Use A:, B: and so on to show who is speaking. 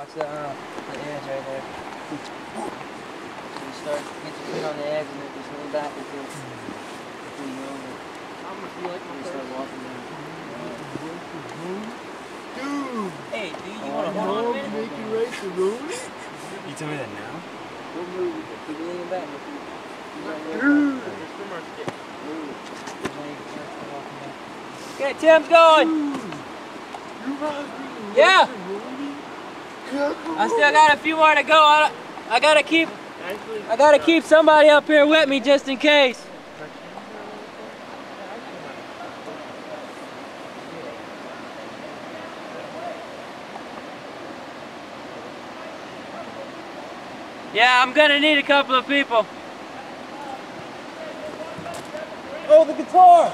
A: Watch the edge right there. You start, get your feet on the edge and then just lean back until you over. You start walking down.
B: Dude!
A: Hey, dude, you want to hold on a minute?
B: Making race the road?
C: You tell me that now?
A: Don't move. Keep leaning back.
B: Dude!
A: Okay, Tim's going. Yeah. I still got a few more to go. I gotta keep somebody up here with me just in case. Yeah, I'm gonna need a couple of people. Oh, the guitar!